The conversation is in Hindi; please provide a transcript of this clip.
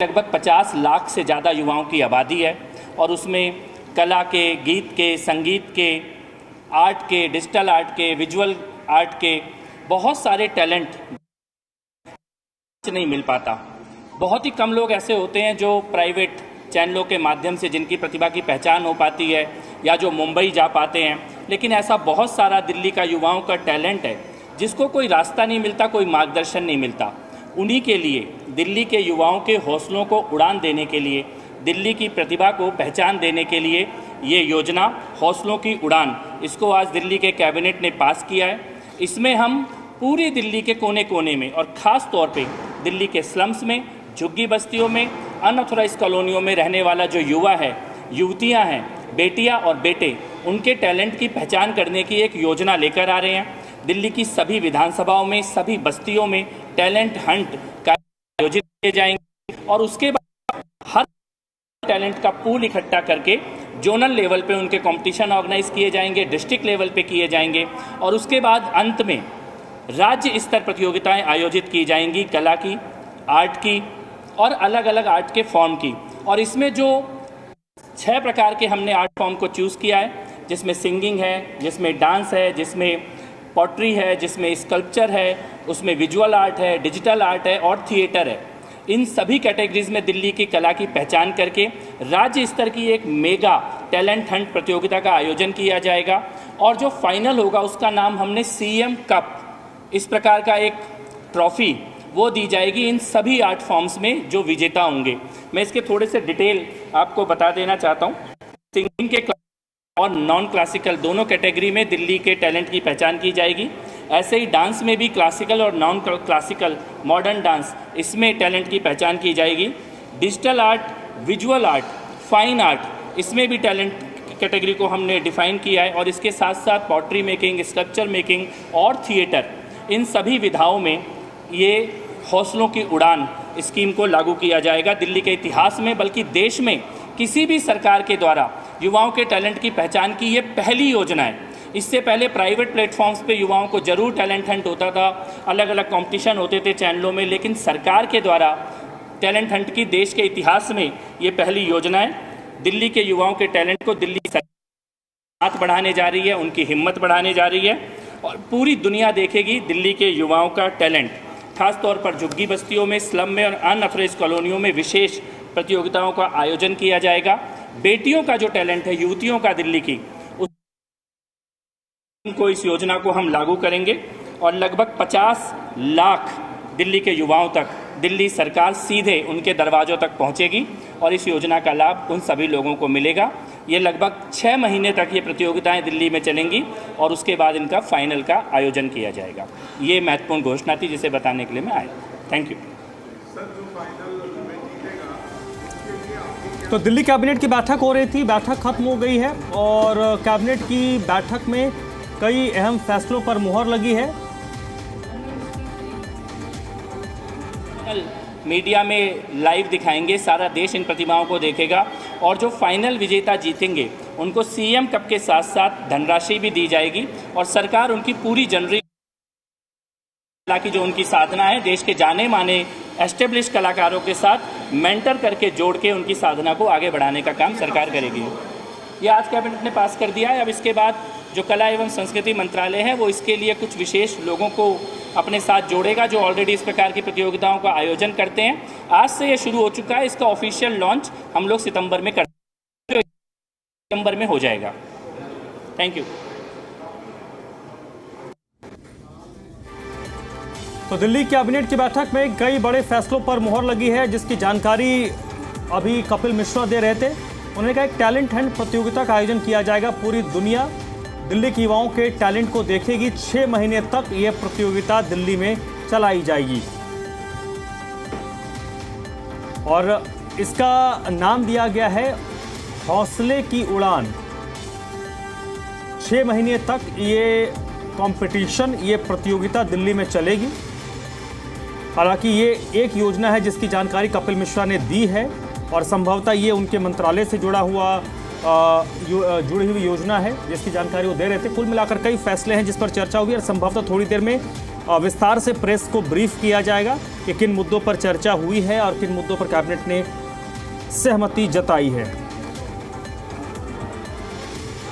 लगभग 50 लाख से ज़्यादा युवाओं की आबादी है और उसमें कला के, गीत के, संगीत के, आर्ट के, डिजिटल आर्ट के, विजुअल आर्ट के बहुत सारे टैलेंट नहीं मिल पाता। बहुत ही कम लोग ऐसे होते हैं जो प्राइवेट चैनलों के माध्यम से जिनकी प्रतिभा की पहचान हो पाती है या जो मुंबई जा पाते हैं, लेकिन ऐसा बहुत सारा दिल्ली का युवाओं का टैलेंट है जिसको कोई रास्ता नहीं मिलता, कोई मार्गदर्शन नहीं मिलता। उन्हीं के लिए, दिल्ली के युवाओं के हौसलों को उड़ान देने के लिए, दिल्ली की प्रतिभा को पहचान देने के लिए ये योजना हौसलों की उड़ान, इसको आज दिल्ली के कैबिनेट ने पास किया है। इसमें हम पूरी दिल्ली के कोने कोने में और ख़ास तौर पे दिल्ली के स्लम्स में, झुग्गी बस्तियों में, अनऑथोराइज कॉलोनियों में रहने वाला जो युवा है, युवतियां हैं, बेटियां और बेटे, उनके टैलेंट की पहचान करने की एक योजना लेकर आ रहे हैं। दिल्ली की सभी विधानसभाओं में, सभी बस्तियों में टैलेंट हंट का आयोजित किए जाएंगे और उसके बाद हर टैलेंट का पूल इकट्ठा करके जोनल लेवल पे उनके कंपटीशन ऑर्गेनाइज किए जाएंगे, डिस्ट्रिक्ट लेवल पे किए जाएंगे और उसके बाद अंत में राज्य स्तर प्रतियोगिताएं आयोजित की जाएंगी, कला की, आर्ट की और अलग अलग आर्ट के फॉर्म की। और इसमें जो 6 प्रकार के हमने आर्ट फॉर्म को चूज़ किया है, जिसमें सिंगिंग है, जिसमें डांस है, जिसमें पॉटरी है, जिसमें स्कल्पचर है, उसमें विजुअल आर्ट है, डिजिटल आर्ट है और थिएटर है। इन सभी कैटेगरीज में दिल्ली की कला की पहचान करके राज्य स्तर की एक मेगा टैलेंट हंट प्रतियोगिता का आयोजन किया जाएगा और जो फाइनल होगा उसका नाम हमने सीएम कप, इस प्रकार का एक ट्रॉफी वो दी जाएगी इन सभी आर्ट फॉर्म्स में जो विजेता होंगे। मैं इसके थोड़े से डिटेल आपको बता देना चाहता हूँ। सिंगिंग के और नॉन क्लासिकल दोनों कैटेगरी में दिल्ली के टैलेंट की पहचान की जाएगी। ऐसे ही डांस में भी क्लासिकल और नॉन क्लासिकल, मॉडर्न डांस, इसमें टैलेंट की पहचान की जाएगी। Digital art, visual art, fine art, इसमें भी टैलेंट कैटेगरी को हमने डिफाइन किया है और इसके साथ साथ पॉटरी मेकिंग, स्कल्पचर मेकिंग और थिएटर, इन सभी विधाओं में ये हौसलों की उड़ान स्कीम को लागू किया जाएगा। दिल्ली के इतिहास में, बल्कि देश में किसी भी सरकार के द्वारा युवाओं के टैलेंट की पहचान की ये पहली योजना है। इससे पहले प्राइवेट प्लेटफॉर्म्स पे युवाओं को जरूर टैलेंट हंट होता था, अलग अलग कंपटीशन होते थे चैनलों में, लेकिन सरकार के द्वारा टैलेंट हंट की देश के इतिहास में ये पहली योजना है। दिल्ली के युवाओं के टैलेंट को दिल्ली सरकार हाथ बढ़ाने जा रही है, उनकी हिम्मत बढ़ाने जा रही है और पूरी दुनिया देखेगी दिल्ली के युवाओं का टैलेंट। खास तौर पर झुग्गी बस्तियों में, स्लम में और अनऑथोराइज कॉलोनियों में विशेष प्रतियोगिताओं का आयोजन किया जाएगा। बेटियों का जो टैलेंट है, युवतियों का दिल्ली की, उनको इस योजना को हम लागू करेंगे और लगभग 50 लाख दिल्ली के युवाओं तक दिल्ली सरकार सीधे उनके दरवाजों तक पहुंचेगी और इस योजना का लाभ उन सभी लोगों को मिलेगा। ये लगभग 6 महीने तक ये प्रतियोगिताएं दिल्ली में चलेंगी और उसके बाद इनका फाइनल का आयोजन किया जाएगा। ये महत्वपूर्ण घोषणा थी जिसे बताने के लिए मैं आया। Thank you. तो दिल्ली कैबिनेट की बैठक हो रही थी, बैठक खत्म हो गई है और कैबिनेट की बैठक में कई अहम फैसलों पर मुहर लगी है। मीडिया में लाइव दिखाएंगे, सारा देश इन प्रतिभाओं को देखेगा और जो फाइनल विजेता जीतेंगे उनको सीएम कप के साथ साथ धनराशि भी दी जाएगी और सरकार उनकी पूरी जनवरी की जो उनकी साधना है, देश के जाने माने एस्टेब्लिश कलाकारों के साथ मेंटर करके जोड़ के उनकी साधना को आगे बढ़ाने का काम सरकार करेगी। ये आज कैबिनेट ने पास कर दिया है। अब इसके बाद जो कला एवं संस्कृति मंत्रालय है वो इसके लिए कुछ विशेष लोगों को अपने साथ जोड़ेगा जो ऑलरेडी इस प्रकार की प्रतियोगिताओं का आयोजन करते हैं। आज से ये शुरू हो चुका है। इसका ऑफिशियल लॉन्च हम लोग सितंबर में हो जाएगा। Thank you. तो दिल्ली कैबिनेट की बैठक में कई बड़े फैसलों पर मुहर लगी है जिसकी जानकारी अभी कपिल मिश्रा दे रहे थे। उन्होंने कहा एक टैलेंट हंट प्रतियोगिता का आयोजन किया जाएगा। पूरी दुनिया दिल्ली के युवाओं के टैलेंट को देखेगी। 6 महीने तक यह प्रतियोगिता दिल्ली में चलाई जाएगी और इसका नाम दिया गया है हौसले की उड़ान। 6 महीने तक ये कंपटीशन, ये प्रतियोगिता दिल्ली में चलेगी। हालांकि ये एक योजना है जिसकी जानकारी कपिल मिश्रा ने दी है और संभवतः ये उनके मंत्रालय से जुड़ी हुई योजना है जिसकी जानकारी वो दे रहे थे। कुल मिलाकर कई फैसले हैं जिस पर चर्चा हुई और संभवतः थोड़ी देर में विस्तार से प्रेस को ब्रीफ किया जाएगा कि किन मुद्दों पर चर्चा हुई है और किन मुद्दों पर कैबिनेट ने सहमति जताई है।